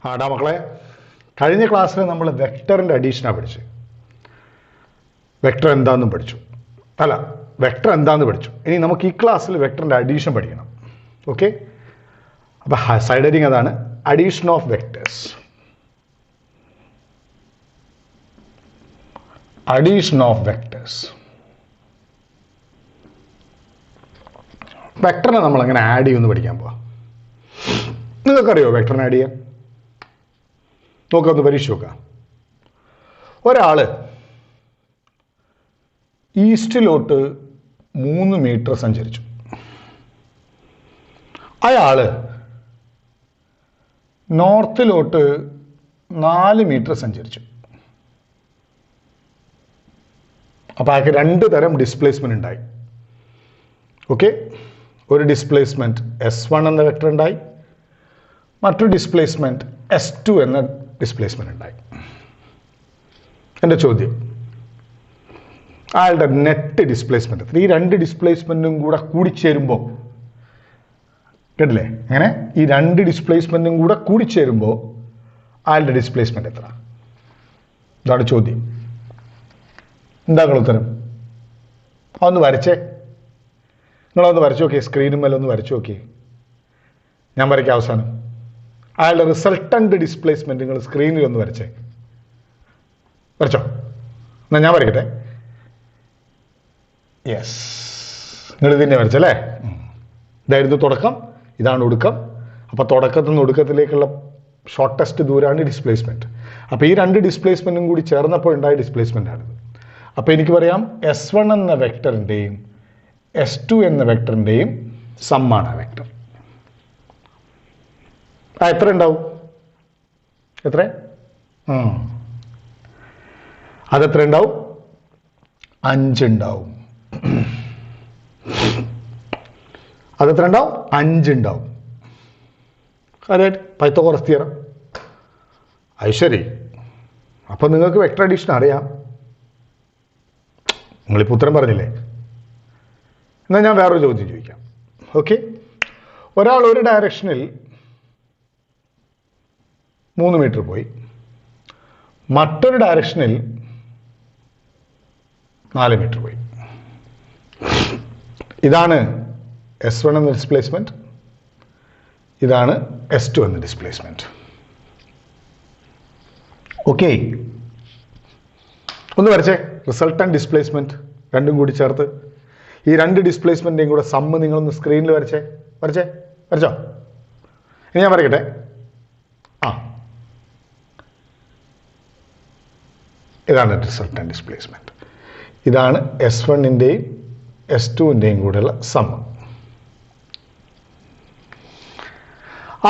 ആടാ മക്കളെ, കഴിഞ്ഞ ക്ലാസ്സിൽ നമ്മൾ വെക്ടറിൻ്റെ അഡീഷനാണ് പഠിച്ചു. വെക്ടർ എന്താണെന്നും പഠിച്ചു. വെക്ടർ എന്താണെന്ന് പഠിച്ചു. ഇനി നമുക്ക് ഈ ക്ലാസ്സിൽ വെക്ടറിൻ്റെ അഡീഷൻ പഠിക്കണം. ഓക്കെ, അപ്പോൾ സൈഡ് ഹെഡിങ് അതാണ്, addition of vectors. Addition of vectors. വെക്ടറിനെ നമ്മൾ എങ്ങനെ ആഡ് ചെയ്യുമെന്ന് പഠിക്കാൻ പോവാം. നിങ്ങൾക്കറിയോ വെക്ടറിനെ ആഡ് ചെയ്യാൻ? നോക്കൊന്ന് പരീക്ഷ നോക്കാം. ഒരാൾ ഈസ്റ്റിലോട്ട് 3 മീറ്റർ സഞ്ചരിച്ചു. അയാൾ നോർത്തിലോട്ട് 4 മീറ്റർ സഞ്ചരിച്ചു. അപ്പോൾ അയാൾക്ക് 2 തരം ഡിസ്പ്ലേസ്മെന്റ് ഉണ്ടായി. ഓക്കെ, ഒരു ഡിസ്പ്ലേസ്മെന്റ് S1 എന്ന വെക്ടർ ഉണ്ടായി, മറ്റൊരു ഡിസ്പ്ലേസ്മെന്റ് S2 എന്ന ഡിസ്പ്ലേസ്മെന്റ് ഉണ്ടായി. എൻ്റെ ചോദ്യം, അയാളുടെ നെറ്റ് ഡിസ്പ്ലേസ്മെന്റ്, ഈ 2 ഡിസ്പ്ലേസ്മെന്റും കൂടെ കൂടിച്ചേരുമ്പോൾ, കേട്ടില്ലേ അങ്ങനെ, ഈ 2 ഡിസ്പ്ലേസ്മെന്റും കൂടെ കൂടിച്ചേരുമ്പോൾ അയാളുടെ ഡിസ്പ്ലേസ്മെന്റ് എത്ര? ഇതാണ് ചോദ്യം. എന്താ ഉത്തരം? അതൊന്ന് വരച്ചേ. നിങ്ങളൊന്ന് വരച്ചു നോക്കിയേ, സ്ക്രീനും മേലെ ഒന്ന് വരച്ചു നോക്കിയേ. ഞാൻ വരയ്ക്കാം അവസാനം. അയാളുടെ റിസൾട്ടന്റ് ഡിസ്പ്ലേസ്മെന്റ് നിങ്ങൾ സ്ക്രീനിൽ ഒന്ന് വരച്ചേ. വരച്ചോ? എന്നാൽ ഞാൻ വരയ്ക്കട്ടെ. യെസ്, നിങ്ങൾ ഇതിനെ വരച്ചല്ലേ. ഇതായിരുന്നു തുടക്കം, ഇതാണ് ഒടുക്കം. അപ്പോൾ തുടക്കത്തിൽ നിന്ന് ഒടുക്കത്തിലേക്കുള്ള ഷോർട്ടസ്റ്റ് ദൂരമാണ് ഡിസ്പ്ലേസ്മെന്റ്. അപ്പോൾ ഈ 2 ഡിസ്പ്ലേസ്മെന്റും കൂടി ചേർന്നപ്പോൾ ഉണ്ടായ ഡിസ്പ്ലേസ്മെന്റ് ആണിത്. അപ്പോൾ എനിക്ക് പറയാം S1 എന്ന വെക്ടറിൻ്റെയും S2 എന്ന വെക്ടറിൻ്റെയും സമ്മാണ് ആ വെക്ടർ. എത്ര ഉണ്ടാവും? എത്ര? അതെത്ര ഉണ്ടാവും? 5 ഉണ്ടാവും. അതെത്ര ഉണ്ടാവും? 5 ഉണ്ടാവും. Correct, Pythagoras theorem. അത് ശരി. അപ്പം നിങ്ങൾക്ക് വെക്ടർ അഡീഷൻ അറിയാം. നിങ്ങളിപ്പോൾ ഉത്തരം പറഞ്ഞില്ലേ? എന്നാൽ ഞാൻ വേറൊരു ചോദ്യം ചോദിക്കാം. ഓക്കെ, ഒരാൾ ഒരു ഡയറക്ഷനിൽ 3 മീറ്റർ പോയി, മറ്റൊരു ഡയറക്ഷനിൽ 4 മീറ്റർ പോയി. ഇതാണ് S1 എന്ന ഡിസ്പ്ലേസ്മെന്റ്, ഇതാണ് S2 എന്ന ഡിസ്പ്ലേസ്മെന്റ്. ഓക്കെ, ഒന്ന് വരച്ചേ. റിസൾട്ടന്റ് ഡിസ്പ്ലേസ്മെന്റ് രണ്ടും കൂടി ചേർത്ത് ഈ 2 ഡിസ്പ്ലേസ്മെന്റിന്റെയും കൂടെ സമ്മ് നിങ്ങളൊന്ന് സ്ക്രീനിൽ വരച്ചോ. ഇനി ഞാൻ വരയ്ക്കട്ടെ. ഇതാണ് റിസൾട്ടന്റ് ഡിസ്പ്ലേസ്മെന്റ്. ഇതാണ് S1ൻ്റെയും S2ൻ്റെയും കൂടെയുള്ള സമ്മ്.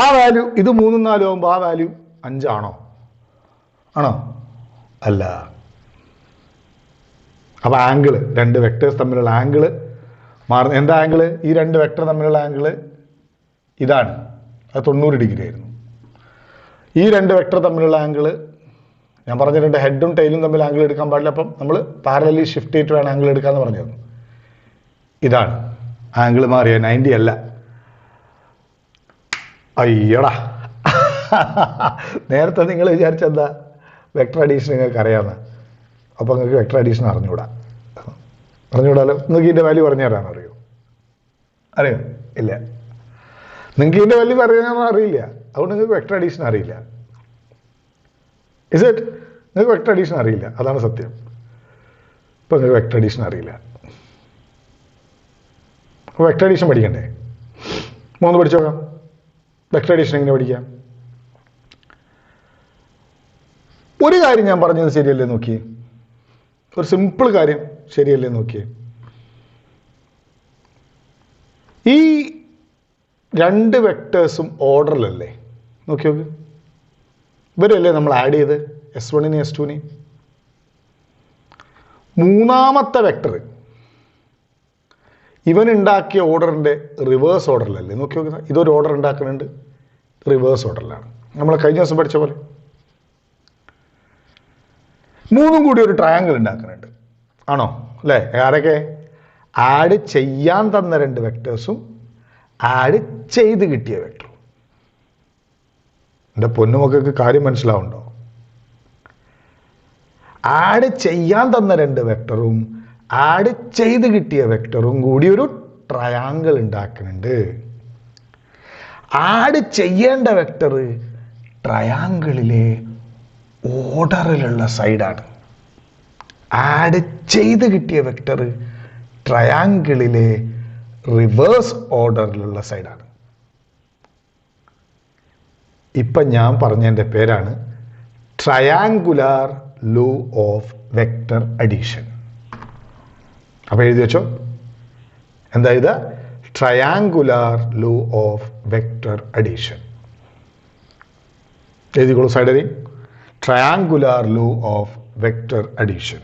ആ വാല്യൂ, ഇത് 3ഉം 4ഉം ആകുമ്പോൾ ആ വാല്യൂ 5 ആണോ? അല്ല. അപ്പോൾ ആംഗിള്, 2 വെക്ടേഴ്സ് തമ്മിലുള്ള ആംഗിള് മാറുന്ന എന്താ ആംഗിള്? ഈ 2 വെക്ടർ തമ്മിലുള്ള ആംഗിള് ഇതാണ്, അത് 90 ഡിഗ്രി ആയിരുന്നു. ഈ 2 വെക്ടർ തമ്മിലുള്ള ആംഗിള് ഞാൻ പറഞ്ഞിട്ടുണ്ട്, ഹെഡും ടെയിലും തമ്മിൽ ആംഗിൾ എടുക്കാൻ പാടില്ല. അപ്പം നമ്മൾ പാരലലി ഷിഫ്റ്റ് ചെയ്തിട്ട് വേണം ആംഗിൾ എടുക്കാമെന്ന് പറഞ്ഞു തന്നു. ഇതാണ് ആംഗിൾ മാറിയ 90 അല്ല. അയ്യടാ, നേരത്തെ നിങ്ങൾ വിചാരിച്ചെന്താ വെക്ടർ അഡീഷൻ നിങ്ങൾക്ക് അറിയാമെന്ന്. അപ്പോൾ നിങ്ങൾക്ക് വെക്ടർ അഡീഷൻ അറിഞ്ഞൂടാലോ. നിങ്ങൾക്ക് ഇതിൻ്റെ വാല്യൂ പറഞ്ഞു തരാൻ അറിയോ? ഇല്ല. നിങ്ങൾക്ക് ഇതിൻ്റെ വാല്യൂ പറയാനൊന്നും അറിയില്ല. അതുകൊണ്ട് നിങ്ങൾക്ക് വെക്ടർ അഡീഷൻ അറിയില്ല. Is it? നിങ്ങൾക്ക് വെക്ടർ അഡീഷൻ അറിയില്ല, അതാണ് സത്യം. ഇപ്പം നിങ്ങൾക്ക് വെക്ടർ അഡീഷൻ അറിയില്ല. അപ്പോൾ വെക്ടർ അഡീഷൻ പഠിക്കണ്ടേ? 3 പഠിച്ചു നോക്കാം. വെക്ടർ അഡീഷൻ എങ്ങനെ പഠിക്കാം? ഒരു കാര്യം ഞാൻ പറഞ്ഞത് ശരിയല്ലേ നോക്കിയേ. ഒരു സിമ്പിൾ കാര്യം ശരിയല്ലേ നോക്കിയേ. ഈ 2 വെക്ടേഴ്സും ഓർഡറിലല്ലേ? നോക്കി. ഇവരല്ലേ നമ്മൾ ആഡ് ചെയ്ത് S1നെയും S2നെയും. 3ാമത്തെ വെക്ടർ ഇവൻ ഉണ്ടാക്കിയ ഓർഡറിൻ്റെ റിവേഴ്സ് ഓർഡറിലല്ലേ? നോക്കി. ഇതൊരു ഓർഡർ ഉണ്ടാക്കുന്നുണ്ട്, റിവേഴ്സ് ഓർഡറിലാണ്. നമ്മൾ കഴിഞ്ഞ ദിവസം പഠിച്ച പോലെ 3ഉം കൂടി ഒരു ട്രയാങ്കിൾ ഉണ്ടാക്കുന്നുണ്ട്. ആണോ? അല്ലേ? ആരൊക്കെ? ആഡ് ചെയ്യാൻ തന്ന 2 വെക്ടേഴ്സും ആഡ് ചെയ്ത് കിട്ടിയ വെക്ടറും. എൻ്റെ പൊന്നുമക്കൾക്ക് കാര്യം മനസ്സിലാവുണ്ടോ? ആഡ് ചെയ്യാൻ തന്ന 2 വെക്ടറും ആഡ് ചെയ്ത് കിട്ടിയ വെക്ടറും കൂടി ഒരു ട്രയാങ്കിൾ ഉണ്ടാക്കുന്നുണ്ട്. ആഡ് ചെയ്യേണ്ട വെക്ടർ ട്രയാങ്കിളിലെ ഓർഡറിലുള്ള സൈഡാണ്. ആഡ് ചെയ്ത് കിട്ടിയ വെക്ടർ ട്രയാങ്കിളിലെ റിവേഴ്സ് ഓർഡറിലുള്ള സൈഡാണ്. ഇപ്പം ഞാൻ പറഞ്ഞതിൻ്റെ പേരാണ് triangular law of vector addition. അപ്പോൾ എഴുതി വെച്ചോ. എന്താ ഇത്? Triangular law of vector addition. എഴുതിക്കോളൂ സൈഡിൽ. Triangular law of vector addition.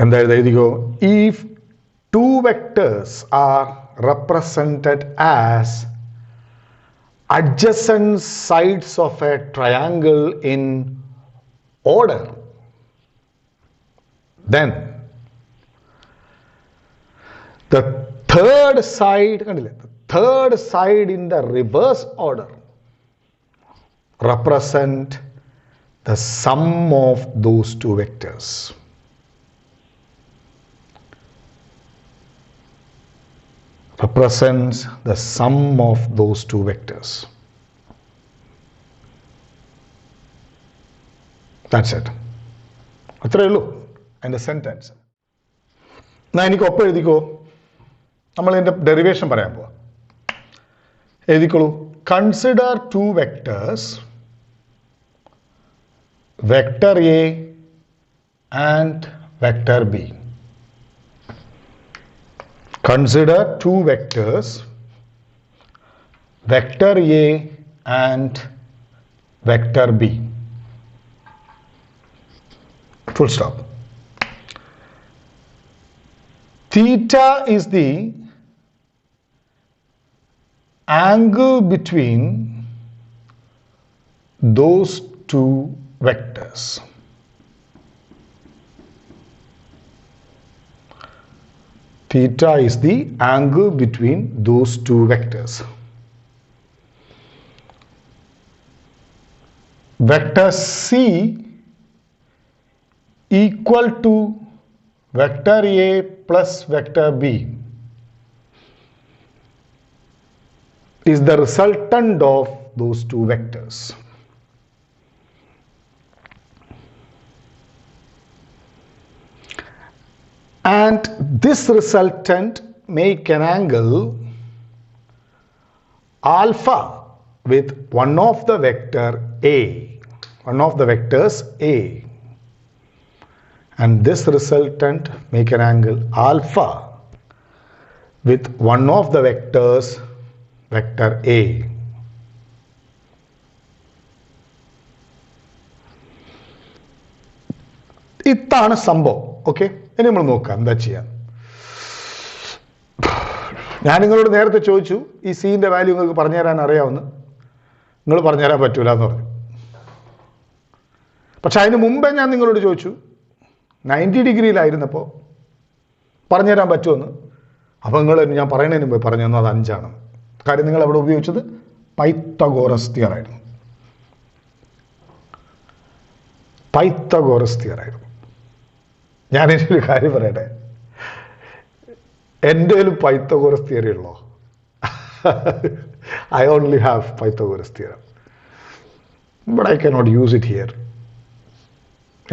എന്താ എഴുതിക്കോ. If 2 vectors are represented as adjacent sides of a triangle in order, then the third side, the third side in the reverse order represent the sum of those 2 vectors. Represents the sum of those 2 vectors. That's it. അത്രയേ ഉള്ളൂ അതിൻ്റെ sentence. എന്നാൽ എനിക്ക് ഒപ്പം എഴുതിക്കോ. നമ്മൾ ഇതിൻ്റെ derivation പറയാൻ പോവാം. എഴുതിക്കോളൂ. Consider 2 vectors, vector A and vector B. Consider 2 vectors, vector A and vector B. Full stop. Theta is the angle between those 2 vectors. Theta is the angle between those 2 vectors. Vector C equal to vector A plus vector B is the resultant of those 2 vectors. And this resultant make an angle alpha with one of the vector A, one of the vectors A. And this resultant make an angle alpha with one of the vectors vector A. ഇതാണ് സംഭവം. Okay, ഇനി നമ്മൾ നോക്കാം എന്താ ചെയ്യാൻ. ഞാൻ നിങ്ങളോട് നേരത്തെ ചോദിച്ചു ഈ സീൻ്റെ വാല്യൂ നിങ്ങൾക്ക് പറഞ്ഞുതരാൻ അറിയാവുന്ന. നിങ്ങൾ പറഞ്ഞുതരാൻ പറ്റൂല എന്ന് പറഞ്ഞു. പക്ഷെ അതിന് മുമ്പേ ഞാൻ നിങ്ങളോട് ചോദിച്ചു 90 ഡിഗ്രിയിലായിരുന്നപ്പോൾ പറഞ്ഞുതരാൻ പറ്റുമെന്ന്. അപ്പോൾ നിങ്ങൾ ഞാൻ പറയുന്നതിന് മുമ്പ് പറഞ്ഞു തന്നു അത് 5 ആണ്. കാര്യം നിങ്ങൾ അവിടെ ഉപയോഗിച്ചത് പൈത്തഗോറസ് തിയറായിരുന്നു. പൈത്തഗോറസ് തിയറായിരുന്നു. ഞാനൊരു കാര്യം പറയട്ടെ, എൻ്റെ കയ്യിൽ പൈത്തഗോറസ് തിയറി ഉള്ളോ? I only have Pythagoras theorem, but I cannot use it here.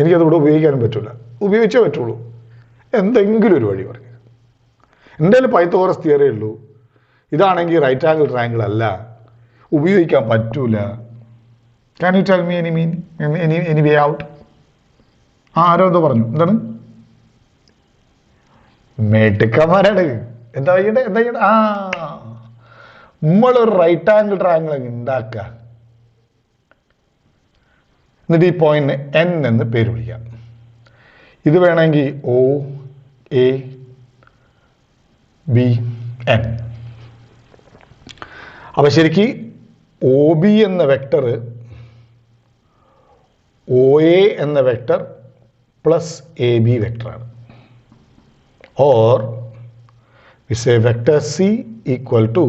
എനിക്കതിവിടെ ഉപയോഗിക്കാനും പറ്റില്ല. ഉപയോഗിച്ചേ പറ്റുള്ളൂ. എന്തെങ്കിലും ഒരു വഴി പറഞ്ഞു. എൻ്റെ കയ്യിൽ പൈത്തഗോറസ് തിയറി ഉള്ളൂ. ഇതാണെങ്കിൽ റൈറ്റ് ആംഗിൾ ട്രയാംഗിൾ അല്ല, ഉപയോഗിക്കാൻ പറ്റൂല. Can you tell me any way out? ആരോ എന്തോ പറഞ്ഞു. എന്താണ്? മെടുക്കന്മാരാണ്. എന്താ ചെയ്യണ്ടേ? നമ്മളൊരു റൈറ്റ് ആംഗിൾ ട്രയാംഗിൾ ഉണ്ടാക്കുക. എന്നിട്ട് ഈ പോയിന്റ് എൻ എന്ന് പേര് വിളിക്കാം. ഇത് വേണമെങ്കിൽ ഒ എ ബി എൻ. അപ്പൊ ശരിക്ക് ഒ ബി എന്ന വെക്ടർ ഒ എ എന്ന വെക്ടർ പ്ലസ് എ ബി വെക്ടറാണ്. Or We say vector C equal to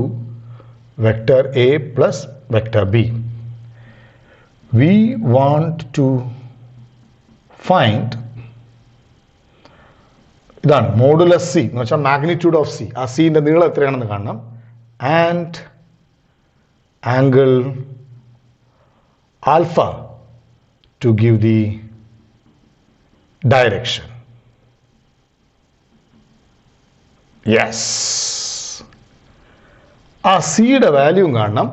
vector A plus vector B. We want to find ഇതാണ് മോഡുലസ് സി എന്ന് വെച്ചാൽ magnitude of C. ആ സീൻ്റെ നീളം എത്രയാണെന്ന് കാണണം. And angle alpha to give the direction. Yes, ആ സിയുടെ വാല്യൂവും കാണണം,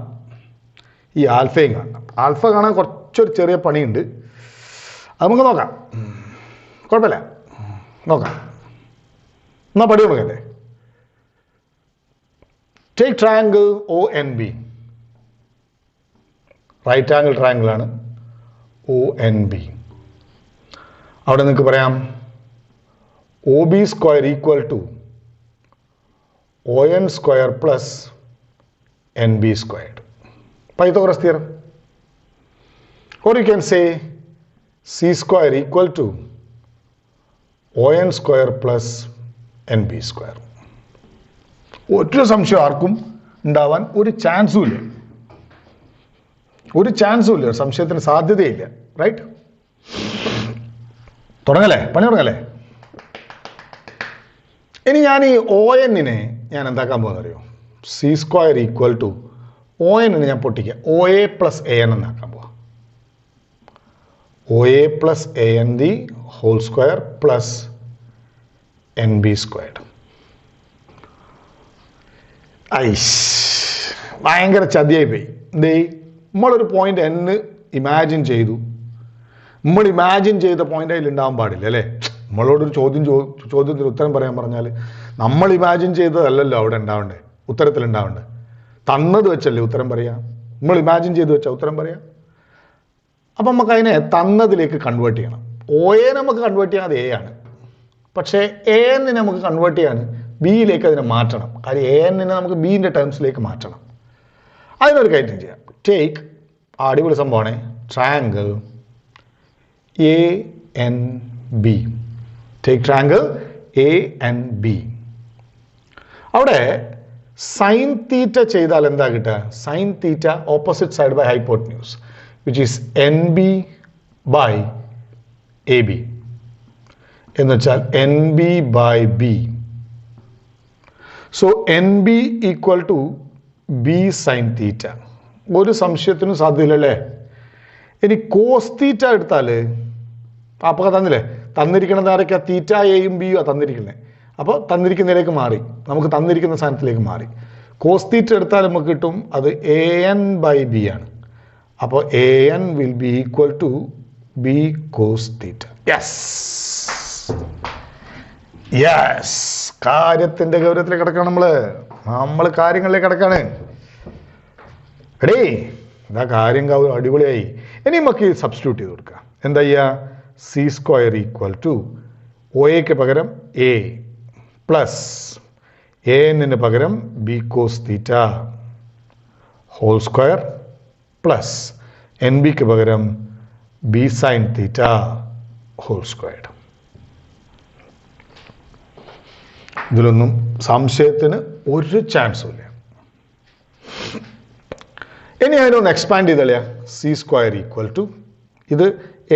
ഈ ആൽഫയും കാണണം. ആൽഫ കാണാൻ കുറച്ചൊരു ചെറിയ പണിയുണ്ട്, അത് നമുക്ക് നോക്കാം, കുഴപ്പമില്ല, നോക്കാം. എന്നാ പടി തുടങ്ങല്ലേ. Take triangle O N B. Right angle triangle ആണ് ഒ എൻ ബി. അവിടെ നിങ്ങൾക്ക് പറയാം O B square equal to O N square plus N B squared. Pythagoras theorem. Or you can say c square equal to on square plus nb square. ഒരു സംശയം ആർക്കും ഉണ്ടാവാൻ ഒരു ചാൻസും ഇല്ല, ഒരു ചാൻസും ഇല്ല, സംശയത്തിന് സാധ്യതയില്ല. റൈറ്റ്, തുടങ്ങല്ലേ, പണി തുടങ്ങല്ലേ. ഇനി ഞാൻ ഈ ഒ എന്നിനെ ഞാൻ എന്താക്കാൻ പോകുന്ന അറിയോ? C square equal to O എന്നിനെ ഞാൻ പൊട്ടിക്കുക, O A plus A N എന്നാക്കാൻ പോവാം. O A plus A N the whole square plus N B squared. ഐസ്, ഭയങ്കര ചതിയായി പോയി. എന്തേ, നമ്മളൊരു പോയിന്റ് എന്ന് ഇമാജിൻ ചെയ്തു. നമ്മൾ ഇമാജിൻ ചെയ്ത പോയിന്റ് അതിൽ ഉണ്ടാവാൻ പാടില്ല അല്ലേ? നമ്മളോടൊരു ചോദ്യത്തിന് ഉത്തരം പറയാൻ പറഞ്ഞാൽ നമ്മൾ ഇമാജിൻ ചെയ്തതല്ലല്ലോ അവിടെ ഉണ്ടാവണ്ടേ, ഉത്തരത്തിൽ ഉണ്ടാവണ്ടേ. തന്നത് വെച്ചല്ലേ ഉത്തരം പറയാം. നമ്മൾ ഇമാജിൻ ചെയ്ത് വെച്ചാൽ ഉത്തരം പറയാം. അപ്പം നമുക്ക് അതിനെ തന്നതിലേക്ക് കൺവേർട്ട് ചെയ്യണം. ഒ എ നമുക്ക് കൺവേർട്ട് ചെയ്യാൻ അത് എ ആണ്, പക്ഷേ എ എന്നിനെ നമുക്ക് കൺവേർട്ട് ചെയ്യാൻ ബിയിലേക്ക് അതിനെ മാറ്റണം. കാര്യം എ എന്നിനെ നമുക്ക് ബിൻ്റെ ടേംസിലേക്ക് മാറ്റണം. അതിനൊരു കാര്യം ചെയ്യാം. ടേക്ക്, അടിപൊളി സംഭവമാണ്, triangle A N B. Take triangle A N B. അവിടെ സൈൻ തീറ്റ ചെയ്താൽ എന്താ കിട്ടുക? Sine theta opposite side by hypotenuse, which is NB by AB. എന്ന് വെച്ചാൽ NB by B. So NB equal to B sin theta. ഒരു സംശയത്തിനും സാധ്യതയില്ലല്ലേ. ഇനി cos theta എടുത്താൽ അപ്പോൾ തന്നില്ലേ, തന്നിരിക്കുന്നത് ആരൊക്കെയാ? തീറ്റ എയും ബിയും തന്നിരിക്കുന്നത്. അപ്പോൾ തന്നിരിക്കുന്നതിലേക്ക് മാറി, നമുക്ക് തന്നിരിക്കുന്ന സ്ഥാനത്തിലേക്ക് മാറി. കോസ് തീറ്റ എടുത്താൽ നമുക്ക് കിട്ടും അത് AN by B ആണ്. അപ്പോൾ AN will be equal to B cos theta. Yes, yes, കാര്യത്തിന്റെ ഗൗരവത്തിലേക്ക് കിടക്കണം. നമ്മൾ കാര്യങ്ങളിലേക്ക് കിടക്കാണ്. എടേ, ഇതാ കാര്യം അടിപൊളിയായി. ഇനി നമുക്ക് സബ്സ്റ്റിറ്റ്യൂട്ട് ചെയ്ത് കൊടുക്കാം. എന്താ ചെയ്യുക? സി സ്ക്വയർ ഈക്വൽ ടു ഒ എക്ക് പകരം എ പ്ലസ് എ എന്നിന് പകരം B cos theta whole square plus N ബിക്ക് പകരം B sine theta whole squared. ഇതിലൊന്നും സംശയത്തിന് ഒരു ചാൻസും ഇല്ല. ഇനി അതിനൊന്ന് എക്സ്പാൻഡ് ചെയ്തല്ലേ. സി സ്ക്വയർ ഈക്വൽ ടു ഇത്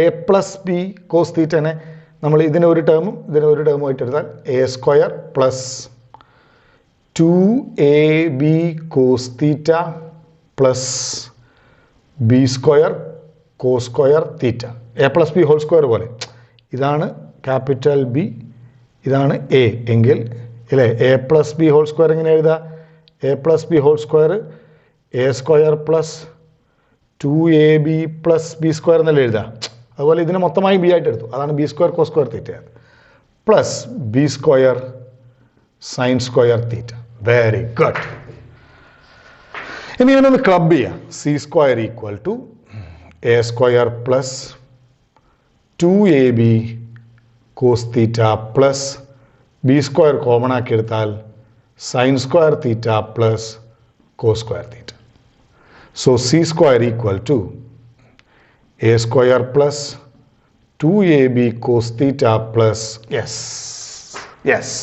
എ പ്ലസ് ബി കോസ് തീറ്റനെ നമ്മൾ ഇതിനെ ഒരു ടേമും ഇതിനെ ഒരു ടേമും ആയിട്ട് എടുത്താൽ A square plus 2ab cos theta plus B square cos square theta. A plus B whole square പോലെ ഇതാണ് ക്യാപിറ്റൽ ബി, ഇതാണ് എ എങ്കിൽ അല്ലേ A plus B whole square എങ്ങനെ എഴുതുക? A plus B whole square A square plus 2ab plus B square എന്നല്ലേ എഴുതുക. അതുപോലെ ഇതിനെ മൊത്തമായി ബി ആയിട്ട് എടുത്തു, അതാണ് B square cos square theta plus B square sine square theta. Very good. ഇനി ഇതിനൊന്ന് ക്ലബ് ചെയ്യാം. C square equal to A square plus 2ab cos theta plus B square common ആക്കി എടുത്താൽ sine square theta plus cos square theta. So C square equal to A square plus 2ab cos theta plus yes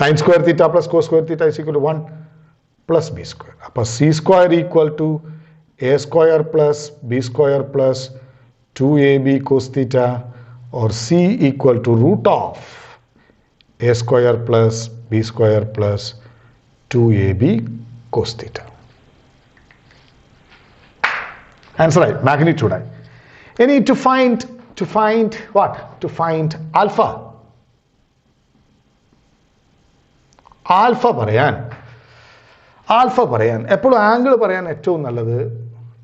sine square theta plus cos square theta is equal to 1 plus B square. അപ്പോൾ C square equal to A square plus B square plus 2ab cos theta, or c equal to root of a square plus b square plus 2ab cos theta. Answer right, magnitude I. You need to find what? To find alpha. Alpha പറയാൻ എപ്പോഴും angle പറയാൻ ഏറ്റവും നല്ലത്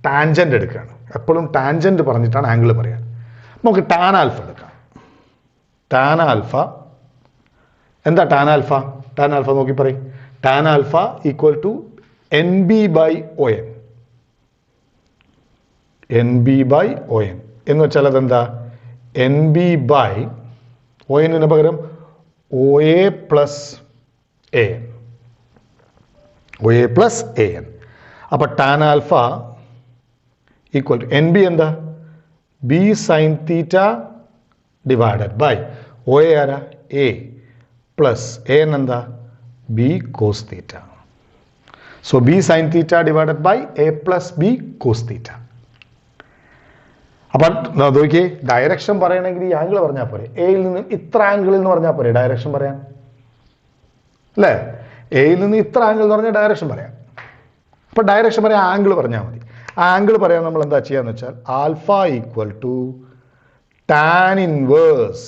tangent എടുക്കുകയാണ്. എപ്പോഴും tangent പറഞ്ഞിട്ടാണ് angle പറയാൻ. നമുക്ക് ടാൻ ആൽഫ എടുക്കാം. ടാൻ ആൽഫ എന്താ? ടാൻ ആൽഫ നോക്കി പറയും. Tan alpha equal to N B by O N. N B by O N എന്ന് വെച്ചാൽ അതെന്താ? എൻ ബി ബൈ ഒ എന്നിന് പകരം O A plus A N. O A plus A N. അപ്പം tan alpha equal to N B എന്താ? B sine theta divided by O A ആരാ? A plus A N എന്താ? B cos theta. So B sine theta divided by A plus B cos theta. അപ്പം നോക്കിയേ, direction പറയണമെങ്കിൽ ഈ angle പറഞ്ഞാൽ പോരെ. എയിൽ നിന്ന് ഇത്ര ആംഗിളിൽ എന്ന് പറഞ്ഞാൽ പോരെ ഡയറക്ഷൻ പറയാൻ, അല്ലേ? എയിൽ നിന്ന് ഇത്ര ആംഗിൾ എന്ന് പറഞ്ഞാൽ ഡയറക്ഷൻ പറയാം. അപ്പം ഡയറക്ഷൻ പറയാൻ ആംഗിൾ പറഞ്ഞാൽ മതി. ആംഗിൾ പറയാൻ നമ്മൾ എന്താ ചെയ്യാന്ന് വെച്ചാൽ alpha equal to tan inverse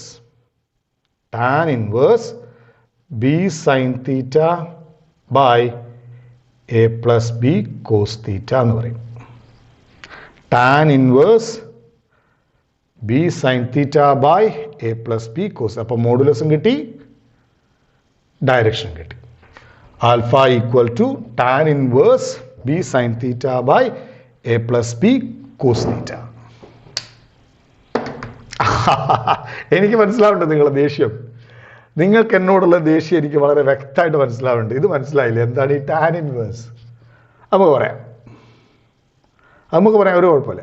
B sine theta by A plus B cos theta എന്ന് പറയും. Tan inverse B sine theta by A plus B cos. അപ്പോൾ മോഡുലസും കിട്ടി, ഡയറക്ഷൻ കിട്ടി. Alpha equal to tan inverse B sine theta by A plus B cos theta. എനിക്ക് മനസ്സിലാവുന്നുണ്ട് നിങ്ങളുടെ ദേഷ്യം. നിങ്ങൾക്ക് എന്നോടുള്ള ദേഷ്യം എനിക്ക് വളരെ വ്യക്തമായിട്ട് മനസ്സിലാവുന്നുണ്ട്. ഇത് മനസ്സിലായില്ലേ എന്താണ് ഈ ടാൻ ഇൻവേഴ്സ്? നമുക്ക് പറയാം, ഒരു കുഴപ്പമില്ല.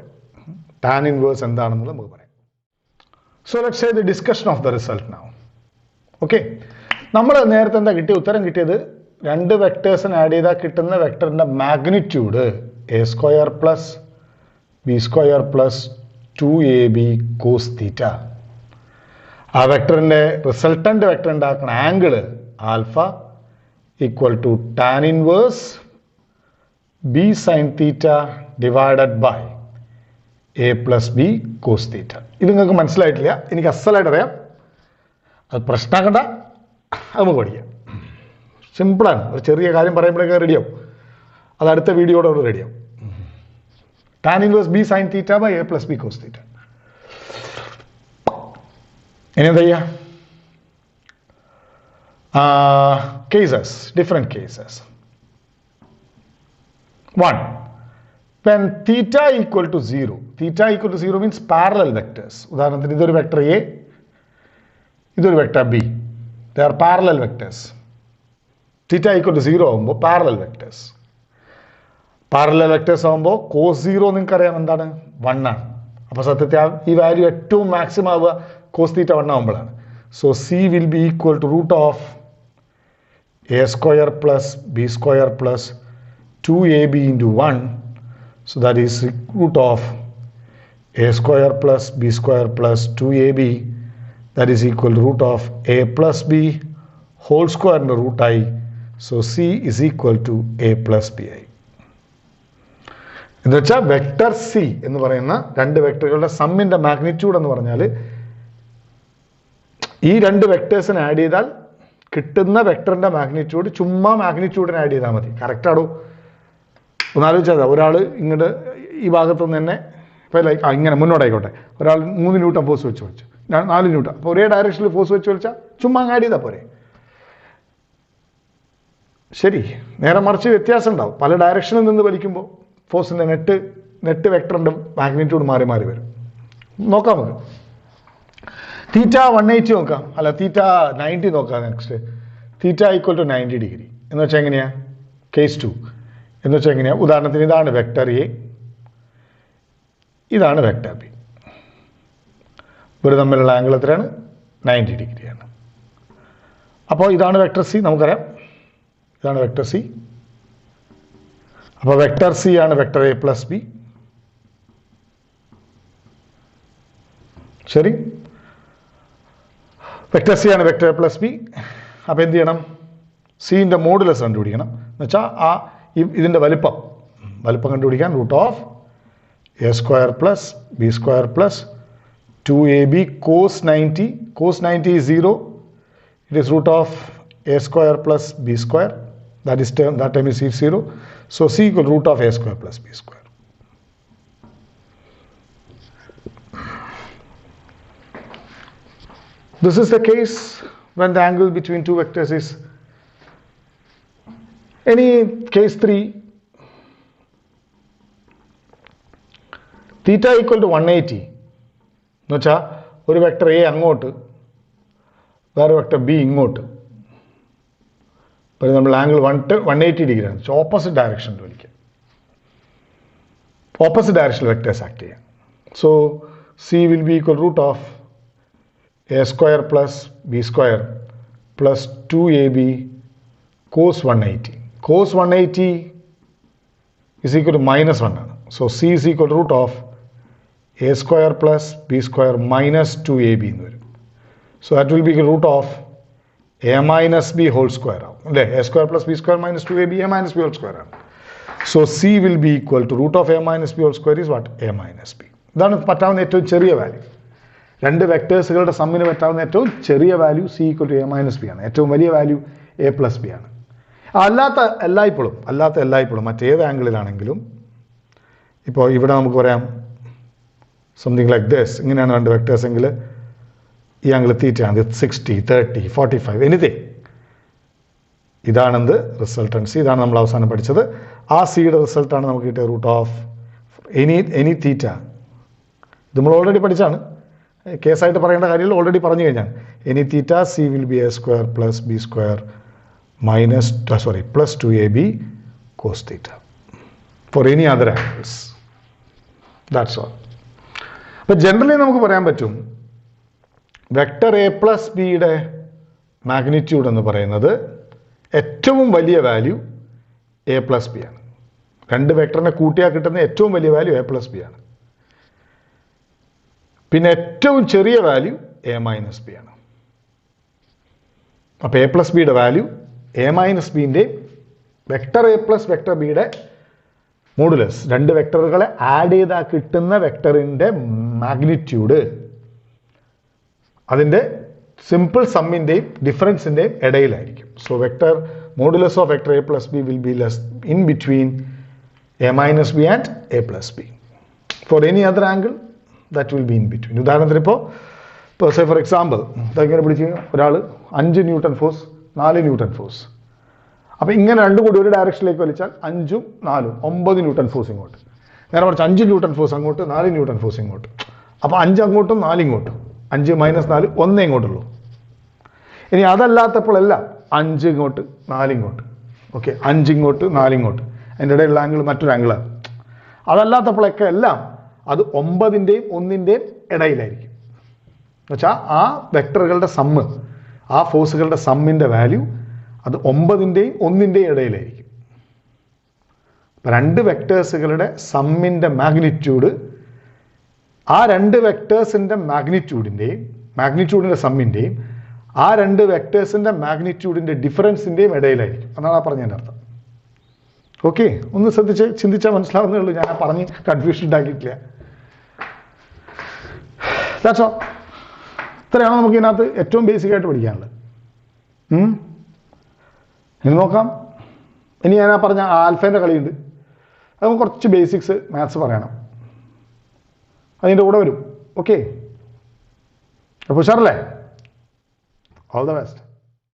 ടാൻ ഇൻവേഴ്സ് എന്താണെന്നുള്ളത് നമുക്ക് പറയാം. So let's say the discussion of the result now. Okay, നമ്മൾ നേരത്തെ എന്താ കിട്ടിയ ഉത്തരം കിട്ടിയത്? രണ്ട് വെക്ടേഴ്സിന് ആഡ് ചെയ്താൽ കിട്ടുന്ന വെക്ടറിന്റെ magnitude A square plus B square plus 2ab cos theta. ആ വെക്ടറിന്റെ റിസൾട്ടന്റ് വെക്ടർ ഉണ്ടാക്കുന്ന angle alpha equal to tan inverse B sine theta divided by A plus B cos theta. ഇത് നിങ്ങൾക്ക് മനസ്സിലായിട്ടില്ല, എനിക്ക് അസലായിട്ട് അറിയാം. അത് പ്രശ്നമാക്കണ്ട, അത് നമുക്ക് പഠിക്കാം. സിമ്പിളാണ്. ഒരു ചെറിയ കാര്യം പറയുമ്പോഴേക്ക് റെഡിയാവും. അത് അടുത്ത വീഡിയോയോട് റെഡിയാവും. Tan inverse B sine theta by A plus B cos theta. ഇനി എന്താ ചെയ്യുക? Cases, different cases. 1. When theta equal to 0, theta equal to 0 means parallel vectors. ഉദാഹരണത്തിന് ഇതൊരു വെക്ടർ എ, ഇതൊരു vector B. They are parallel vectors. Theta equal to 0 ആകുമ്പോൾ parallel vectors. Parallel vectors ആകുമ്പോൾ cos 0 നിങ്ങൾക്കറിയാം എന്താണ്? 1 ആണ്. അപ്പോൾ സത്യത്തിൽ ഈ വാല്യൂ ഏറ്റവും മാക്സിമം ആവുക കോസ് തീറ്റ 1 ആകുമ്പോഴാണ്. So C will be equal to root of A square plus B square plus 2ab into 1. So that is root of a square plus b square plus 2ab, that is equal to root of a plus b whole square into root I. So c is equal to a plus bi. എന്ന് വെച്ചാൽ vector C എന്ന് പറയുന്ന രണ്ട് വെക്ടറുകളുടെ സമ്മിന്റെ magnitude എന്ന് പറഞ്ഞാൽ ഈ രണ്ട് വെക്ടേഴ്സിന് add ചെയ്താൽ കിട്ടുന്ന വെക്ടറിന്റെ മാഗ്നിറ്റ്യൂഡ് ചുമ്മാ മാഗ്നിറ്റ്യൂഡിന് ആഡ് ചെയ്താൽ മതി. കറക്റ്റ് ആണോ? ഒന്നാലോചിച്ചാൽ ഒരാൾ ഇങ്ങോട്ട് ഈ ഭാഗത്തുനിന്ന് തന്നെ ഇപ്പോൾ ഇങ്ങനെ മുന്നോട്ടായിക്കോട്ടെ, ഒരാൾ 3 ന്യൂട്ടൺ ഫോഴ്സ് വെച്ച് വലിച്ചു, 4 ന്യൂട്ടൺ, അപ്പോൾ ഒരേ ഡയറക്ഷനിൽ ഫോഴ്സ് വെച്ച് വലിച്ചാൽ ചുമ്മാ ആഡ് ചെയ്താൽ പോരെ. ശരി, നേരെ മറിച്ച് വ്യത്യാസം ഉണ്ടാവും. പല ഡയറക്ഷനിൽ നിന്ന് വലിക്കുമ്പോൾ ഫോഴ്സിൻ്റെ നെറ്റ് വെക്ടറിൻ്റെ മാഗ്നിറ്റ്യൂഡ് മാറി മാറി വരും. നോക്കാം നമുക്ക്. തീറ്റ 180 നോക്കാം, അല്ല തീറ്റ 90 നോക്കാം. Next theta equal to 90 degree എന്ന് വെച്ചാൽ എങ്ങനെയാ? കേസ് 2 എന്ന് വെച്ചാൽ എങ്ങനെയാ? ഉദാഹരണത്തിന് ഇതാണ് വെക്ടർ എ, ഇതാണ് വെക്ടർ ബി. ഇവർ തമ്മിലുള്ള ആംഗിൾ എത്രയാണ്? 90 ഡിഗ്രിയാണ്. അപ്പോൾ ഇതാണ് വെക്ടർ സി, നമുക്കറിയാം ഇതാണ് വെക്ടർ സി. അപ്പോൾ വെക്ടർ സി ആണ് വെക്ടർ എ പ്ലസ് ബി. ശരി, വെക്ടർ സി ആണ് വെക്ടർ എ പ്ലസ് ബി. അപ്പോൾ എന്ത് ചെയ്യണം? സിൻ്റെ മോഡുലസ് കണ്ടുപിടിക്കണം. എന്നുവെച്ചാൽ ആ ഇതിൻ്റെ വലിപ്പം കണ്ടുപിടിക്കാൻ root of A square plus B square plus 2ab cos 90. Cos 90 is 0. It is root of a square plus b square. That time is 0. So c equal root of a square plus b square. This is the case when the angle between two vectors is any case 3. Theta equal to 180. എന്നുവെച്ചാൽ ഒരു vector A അങ്ങോട്ട് വേറെ vector B ഇങ്ങോട്ട്. അപ്പോൾ നമ്മൾ angle 180 ഡിഗ്രിയാണ്. Opposite ഡയറക്ഷനിൽ വലിക്കുക, ഓപ്പോസിറ്റ് ഡയറക്ഷനിൽ വെക്ടേഴ്സ് ആക്ട് ചെയ്യാം. So C will be equal root of A square plus B square plus 2ab cos 180. Cos 180 is equal to -1 ആണ്. So C is equal to root of a square plus b square minus 2ab എന്ന് വരും. So that will be root of a minus b whole square ആവും അല്ലേ? a square plus b square minus 2ab a minus b whole square ആണ്. So c will be equal to root of a minus b whole square is what? a minus b. ഇതാണ് പറ്റാവുന്ന ഏറ്റവും ചെറിയ value. രണ്ട് വെക്ടേഴ്സുകളുടെ സമ്മിന് പറ്റാവുന്ന ഏറ്റവും ചെറിയ value c equal to a minus b ആണ്. ഏറ്റവും വലിയ വാല്യൂ a plus b ആണ്. അല്ലാത്ത എല്ലായ്പ്പോഴും മറ്റേത് ആംഗിളിലാണെങ്കിലും, ഇപ്പോൾ ഇവിടെ നമുക്ക് പറയാം സംതിങ് ലൈക്ക് ദിസ്, ഇങ്ങനെയാണ് രണ്ട് വെക്ടേഴ്സ് എങ്കിൽ ഈ ആംഗിൾ തീറ്റയാണ്, 60, 30, 45 എനിത്തിങ്. ഇതാണെന്ത് റിസൾട്ടൻസി. ഇതാണ് നമ്മൾ അവസാനം പഠിച്ചത്. ആ സിയുടെ റിസൾട്ടാണ് നമുക്ക് കിട്ടിയ റൂട്ട് ഓഫ് എനി തീറ്റ. ഇത് നമ്മൾ ഓൾറെഡി പഠിച്ചാണ്, കേസായിട്ട് പറയേണ്ട കാര്യങ്ങൾ ഓൾറെഡി പറഞ്ഞു കഴിഞ്ഞാൽ. Any theta C will B A square plus B square plus 2ab cos theta four any other angles. That's all. അപ്പോൾ ജനറലി നമുക്ക് പറയാൻ പറ്റും വെക്ടർ എ പ്ലസ് ബിയുടെ മാഗ്നിറ്റ്യൂഡ് എന്ന് പറയുന്നത് ഏറ്റവും വലിയ വാല്യൂ എ പ്ലസ് ബി ആണ്. രണ്ട് വെക്ടറിനെ കൂട്ടിയാൽ കിട്ടുന്ന ഏറ്റവും വലിയ വാല്യൂ എ പ്ലസ് ബി ആണ്. പിന്നെ ഏറ്റവും ചെറിയ വാല്യൂ എ മൈനസ് ബി ആണ്. അപ്പോൾ എ പ്ലസ് ബിയുടെ വാല്യൂ എ മൈനസ് ബിൻ്റെ വെക്ടർ എ പ്ലസ് വെക്ടർ ബിയുടെ മോഡുലസ്, രണ്ട് വെക്ടറുകളെ ആഡ് ചെയ്താൽ കിട്ടുന്ന വെക്ടറിൻ്റെ മാഗ്നിറ്റ്യൂഡ് അതിൻ്റെ സിമ്പിൾ സമ്മിൻ്റെയും ഡിഫറൻസിൻ്റെയും ഇടയിലായിരിക്കും. So vector modulus of vector A plus B will be less in between A minus B and A plus B. For any other angle that will be in between. ഉദാഹരണത്തിന് ഇപ്പോൾ say for example ഇങ്ങനെ പിടിച്ച് ഒരാൾ 5 newton force 4 newton force, അപ്പോൾ ഇങ്ങനെ രണ്ടും കൂടി ഒരു ഡയറക്ഷനിലേക്ക് വലിച്ചാൽ 5ഉം 4ഉം 9 ന്യൂട്ടൺ ഫോഴ്സ് ഇങ്ങോട്ട്. നേരെ കുറച്ച് 5 ന്യൂട്ടൺ ഫോഴ്സ് അങ്ങോട്ട് 4 ന്യൂട്ടൺ ഫോഴ്സ് ഇങ്ങോട്ട്. അപ്പോൾ 5 അങ്ങോട്ടും 4 ഇങ്ങോട്ടും, 5 - 4 1 ഇങ്ങോട്ടുള്ളൂ. ഇനി അതല്ലാത്തപ്പോഴെല്ലാം 5 ഇങ്ങോട്ട് 4 ഇങ്ങോട്ട്, ഓക്കെ 5 ഇങ്ങോട്ട് 4 ഇങ്ങോട്ട്, അതിൻ്റെ ഇടയിലുള്ള ആംഗിൾ മറ്റൊരു ആംഗിളാണ്. അതല്ലാത്തപ്പോഴൊക്കെ എല്ലാം അത് 9ൻ്റെയും 1ൻ്റെയും ഇടയിലായിരിക്കും. എന്നുവെച്ചാൽ ആ വെക്ടറുകളുടെ സമ്മ്, ആ ഫോഴ്സുകളുടെ സമ്മിൻ്റെ വാല്യൂ അത് 9ൻ്റെയും 1ൻ്റെയും ഇടയിലായിരിക്കും. അപ്പം രണ്ട് വെക്ടേഴ്സുകളുടെ സമ്മിൻ്റെ മാഗ്നിറ്റ്യൂഡ് ആ രണ്ട് വെക്ടേഴ്സിൻ്റെ മാഗ്നിറ്റ്യൂഡിൻ്റെ സമ്മിൻ്റെയും ആ രണ്ട് വെക്ടേഴ്സിൻ്റെ മാഗ്നിറ്റ്യൂഡിൻ്റെ ഡിഫറൻസിൻ്റെയും ഇടയിലായിരിക്കും. അതാണ് ആ പറഞ്ഞതിൻ്റെ അർത്ഥം. ഓക്കെ, ഒന്ന് ശ്രദ്ധിച്ച് ചിന്തിച്ചാൽ മനസ്സിലാവുന്നേ ഉള്ളൂ. ഞാൻ പറഞ്ഞ് കൺഫ്യൂഷൻ ഉണ്ടാക്കിയിട്ടില്ല. That's all. ഇത്രയാണ് നമുക്ക് ഇതിനകത്ത് ഏറ്റവും ബേസിക്കായിട്ട് പഠിക്കാനുള്ളത്. ഇനി നോക്കാം. ഇനി ഞാൻ പറഞ്ഞ ആൽഫേൻ്റെ കളിയുണ്ട്, അത് കുറച്ച് ബേസിക്സ് മാത്സ് പറയണം, അതിൻ്റെ കൂടെ വരും. ഓക്കെ, അപ്പോൾ ഉഷാറല്ലേ? All the best.